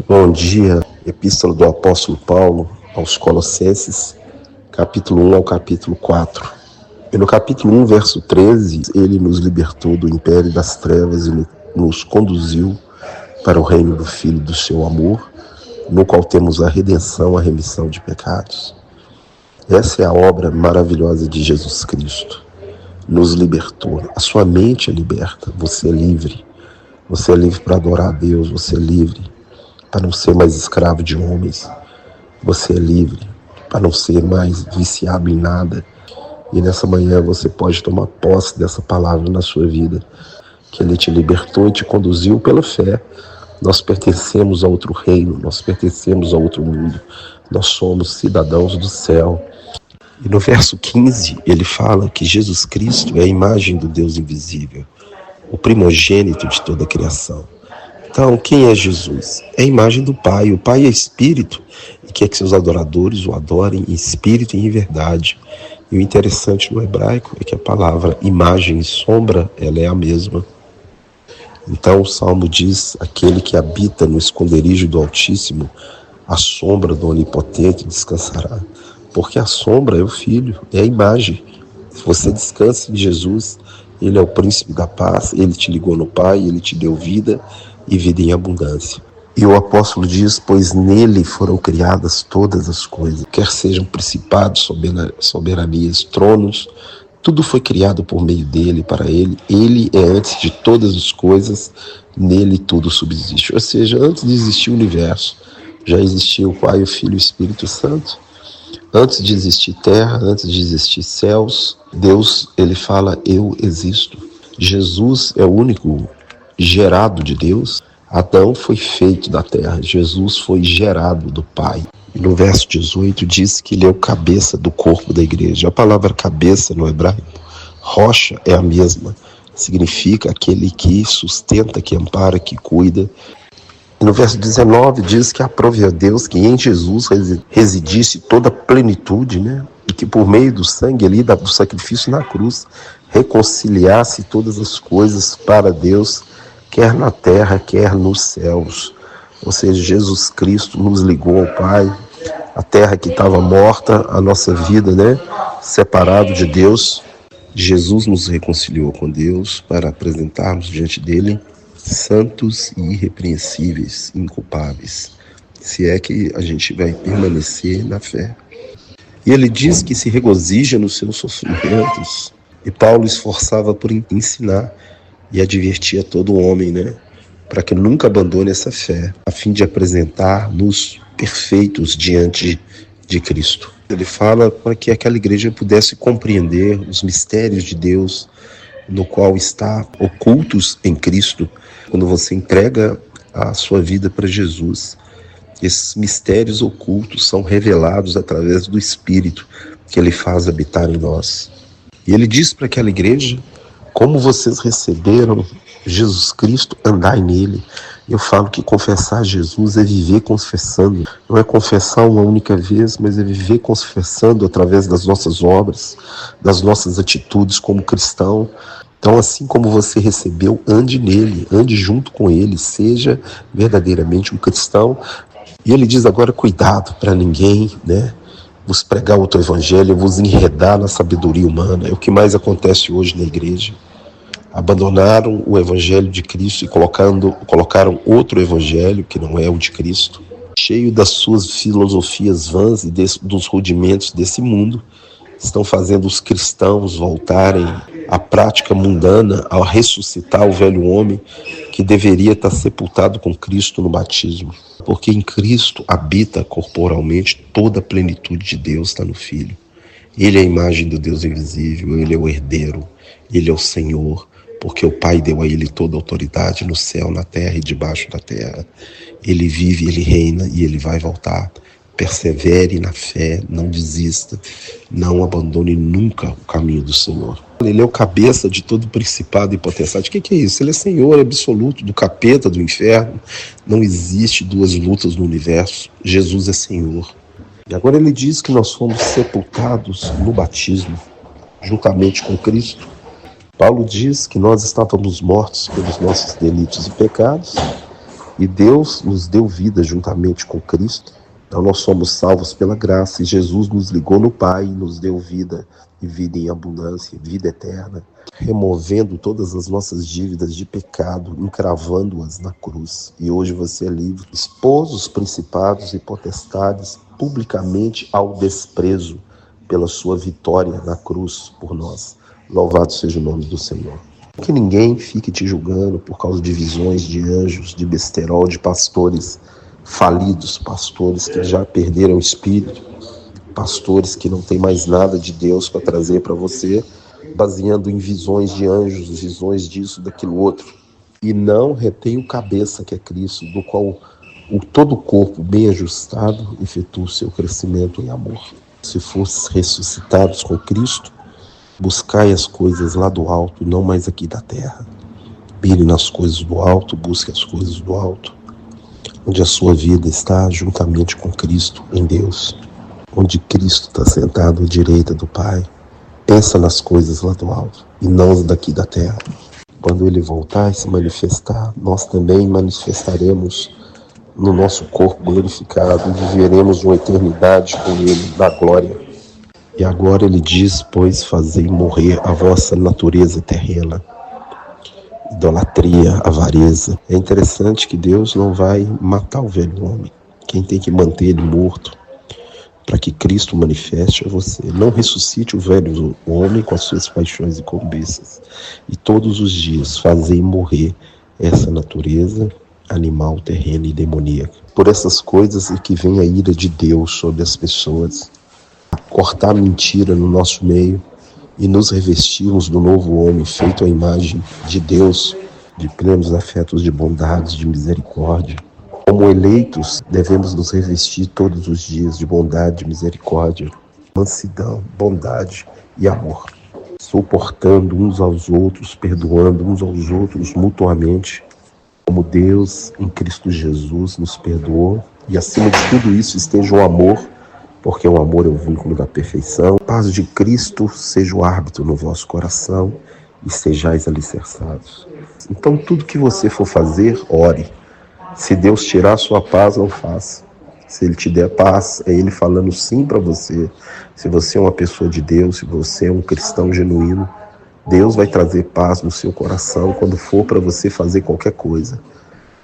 Bom dia, Epístola do Apóstolo Paulo aos Colossenses, capítulo 1 ao capítulo 4. E no capítulo 1, verso 13, ele nos libertou do império das trevas e nos conduziu para o reino do Filho do seu amor, no qual temos a redenção, a remissão de pecados. Essa é a obra maravilhosa de Jesus Cristo. Nos libertou. A sua mente é liberta. Você é livre. Você é livre para adorar a Deus. Você é livre para não ser mais escravo de homens. Você é livre para não ser mais viciado em nada. E nessa manhã você pode tomar posse dessa palavra na sua vida, que Ele te libertou e te conduziu pela fé. Nós pertencemos a outro reino, nós pertencemos a outro mundo. Nós somos cidadãos do céu. E no verso 15, ele fala que Jesus Cristo é a imagem do Deus invisível, o primogênito de toda a criação. Então, quem é Jesus? É a imagem do Pai. O Pai é Espírito e quer que seus adoradores o adorem em espírito e em verdade. E o interessante no hebraico é que a palavra imagem e sombra, ela é a mesma. Então, o Salmo diz, aquele que habita no esconderijo do Altíssimo, a sombra do Onipotente descansará. Porque a sombra é o Filho, é a imagem. Se você descansa em Jesus, Ele é o príncipe da paz, Ele te ligou no Pai, Ele te deu vida e vida em abundância. E o apóstolo diz, pois nele foram criadas todas as coisas, quer sejam principados, soberanias, tronos, tudo foi criado por meio dele, para ele. Ele é antes de todas as coisas, nele tudo subsiste. Ou seja, antes de existir o universo, já existia o Pai, o Filho e o Espírito Santo. Antes de existir terra, antes de existir céus, Deus, ele fala, eu existo. Jesus é o único gerado de Deus. Adão foi feito da terra, Jesus foi gerado do Pai. E no verso 18 diz que ele é o cabeça do corpo da igreja. A palavra cabeça no hebraico, rocha, é a mesma. Significa aquele que sustenta, que ampara, que cuida. E no verso 19 diz que aprove a Deus que em Jesus residisse toda a plenitude, né? E que por meio do sangue ali, do sacrifício na cruz, reconciliasse todas as coisas para Deus, quer na terra, quer nos céus. Ou seja, Jesus Cristo nos ligou ao Pai, a terra que estava morta, a nossa vida, né? Separado de Deus. Jesus nos reconciliou com Deus para apresentarmos diante dele santos e irrepreensíveis, inculpáveis, se é que a gente vai permanecer na fé. E ele diz que se regozija nos seus sofrimentos. E Paulo esforçava por ensinar e advertia todo homem, né, para que nunca abandone essa fé, a fim de apresentar-nos perfeitos diante de Cristo. Ele fala para que aquela igreja pudesse compreender os mistérios de Deus, no qual está ocultos em Cristo. Quando você entrega a sua vida para Jesus, esses mistérios ocultos são revelados através do Espírito que Ele faz habitar em nós. E Ele diz para aquela igreja, como vocês receberam Jesus Cristo, andai nele. Eu falo que confessar Jesus é viver confessando. Não é confessar uma única vez, mas é viver confessando através das nossas obras, das nossas atitudes como cristão. Então, assim como você recebeu, ande nele, ande junto com ele, seja verdadeiramente um cristão. E ele diz agora, cuidado para ninguém, né, vos pregar outro evangelho, vos enredar na sabedoria humana. É o que mais acontece hoje na igreja. Abandonaram o evangelho de Cristo e colocaram outro evangelho que não é o de Cristo, cheio das suas filosofias vãs e dos rudimentos desse mundo. Estão fazendo os cristãos voltarem à prática mundana, ao ressuscitar o velho homem que deveria estar sepultado com Cristo no batismo. Porque em Cristo habita corporalmente toda a plenitude de Deus, está no Filho. Ele é a imagem do Deus invisível, ele é o herdeiro, ele é o Senhor, porque o Pai deu a ele toda a autoridade no céu, na terra e debaixo da terra. Ele vive, ele reina e ele vai voltar. Persevere na fé, não desista, não abandone nunca o caminho do Senhor. Ele é o cabeça de todo principado e potestade. O que é isso? Ele é Senhor absoluto do capeta, do inferno. Não existe duas lutas no universo. Jesus é Senhor. E agora ele diz que nós fomos sepultados no batismo, juntamente com Cristo. Paulo diz que nós estávamos mortos pelos nossos delitos e pecados, E Deus nos deu vida juntamente com Cristo. Então nós somos salvos pela graça e Jesus nos ligou no Pai e nos deu vida e vida em abundância, vida eterna, removendo todas as nossas dívidas de pecado, encravando-as na cruz. E hoje você é livre. Expôs os principados e potestades publicamente ao desprezo pela sua vitória na cruz por nós. Louvado seja o nome do Senhor. Que ninguém fique te julgando por causa de visões de anjos, de besterol, de pastores falidos, pastores que já perderam o espírito, pastores que não têm mais nada de Deus para trazer para você, baseando em visões de anjos, visões disso, daquilo outro. E não retém o cabeça, que é Cristo, do qual todo o corpo bem ajustado efetua o seu crescimento em amor. Se fosses ressuscitados com Cristo, buscai as coisas lá do alto e não mais aqui da terra. Mire nas coisas do alto, busque as coisas do alto, onde a sua vida está juntamente com Cristo em Deus, onde Cristo está sentado à direita do Pai. Pensa nas coisas lá do alto e não as daqui da terra. Quando Ele voltar e se manifestar, nós também manifestaremos no nosso corpo glorificado e viveremos uma eternidade com Ele na glória. E agora Ele diz, pois, fazei morrer a vossa natureza terrena, idolatria, avareza. É interessante que Deus não vai matar o velho homem. Quem tem que manter ele morto para que Cristo manifeste é você. Não ressuscite o velho homem com as suas paixões e cobiças. E todos os dias fazei morrer essa natureza animal, terrena e demoníaca. Por essas coisas é que vem a ira de Deus sobre as pessoas. Cortar a mentira no nosso meio e nos revestirmos do novo homem feito à imagem de Deus, de plenos afetos de bondade, de misericórdia. Como eleitos, devemos nos revestir todos os dias de bondade, misericórdia, mansidão, bondade e amor, suportando uns aos outros, perdoando uns aos outros mutuamente, como Deus em Cristo Jesus nos perdoou. E acima de tudo isso esteja o amor, porque o amor é o vínculo da perfeição. A paz de Cristo seja o árbitro no vosso coração e sejais alicerçados. Então tudo que você for fazer, ore. Se Deus tirar a sua paz, não faça. Se Ele te der paz, é Ele falando sim para você. Se você é uma pessoa de Deus, se você é um cristão genuíno, Deus vai trazer paz no seu coração quando for para você fazer qualquer coisa.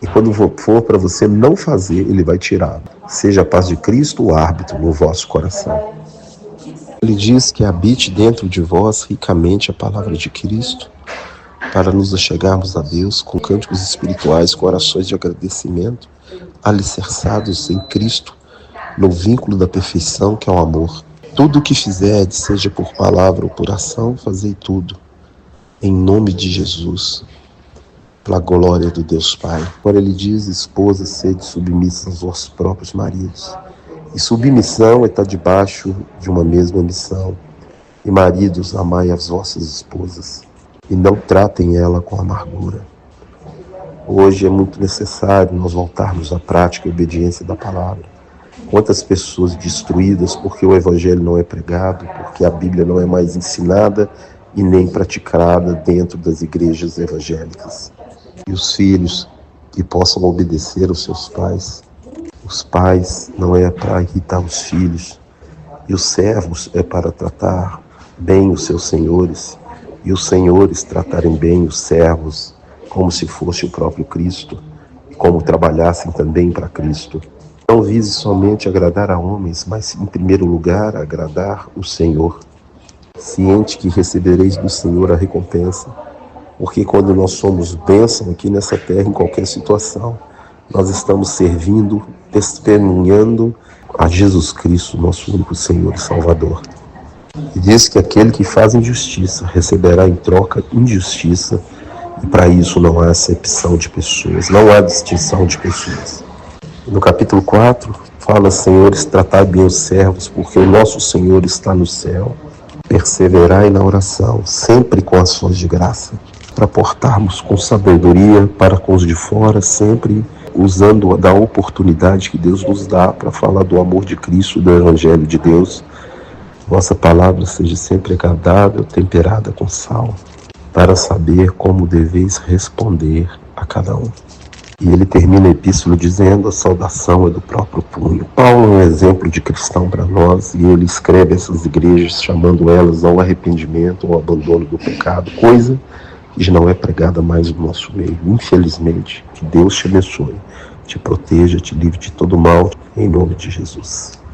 E quando for para você não fazer, Ele vai tirar. Seja a paz de Cristo o árbitro no vosso coração. Ele diz que habite dentro de vós ricamente a palavra de Cristo, para nos achegarmos a Deus com cânticos espirituais, com orações de agradecimento, alicerçados em Cristo, no vínculo da perfeição que é o amor. Tudo o que fizerdes, seja por palavra ou por ação, fazei tudo em nome de Jesus, pela glória do Deus Pai. Agora Ele diz, esposas, sede submissas aos vossos próprios maridos. E submissão é estar debaixo de uma mesma missão. E maridos, amai as vossas esposas e não tratem ela com amargura. Hoje é muito necessário nós voltarmos à prática e obediência da palavra. Quantas pessoas destruídas porque o Evangelho não é pregado, porque a Bíblia não é mais ensinada e nem praticada dentro das igrejas evangélicas. E os filhos que possam obedecer aos seus pais. Os pais não é para irritar os filhos. E os servos é para tratar bem os seus senhores. E os senhores tratarem bem os servos como se fosse o próprio Cristo. E como trabalhassem também para Cristo. Não vise somente agradar a homens, mas em primeiro lugar agradar o Senhor. Ciente que recebereis do Senhor a recompensa. Porque quando nós somos bênção aqui nessa terra, em qualquer situação, nós estamos servindo, testemunhando a Jesus Cristo, nosso único Senhor e Salvador. E diz que aquele que faz injustiça receberá em troca injustiça, e para isso não há acepção de pessoas, não há distinção de pessoas. No capítulo 4, fala, senhores, tratai bem os servos, porque o nosso Senhor está no céu. Perseverai na oração, sempre com ações de graça, para portarmos com sabedoria para com os de fora, sempre usando da oportunidade que Deus nos dá para falar do amor de Cristo, do Evangelho de Deus. Vossa palavra seja sempre agradável, temperada com sal, para saber como deveis responder a cada um. E ele termina a epístola dizendo: a saudação é do próprio punho. Paulo é um exemplo de cristão para nós, e ele escreve essas igrejas chamando elas ao arrependimento, ao abandono do pecado, coisa que não é pregada mais no nosso meio, infelizmente. Que Deus te abençoe, te proteja, te livre de todo mal, em nome de Jesus.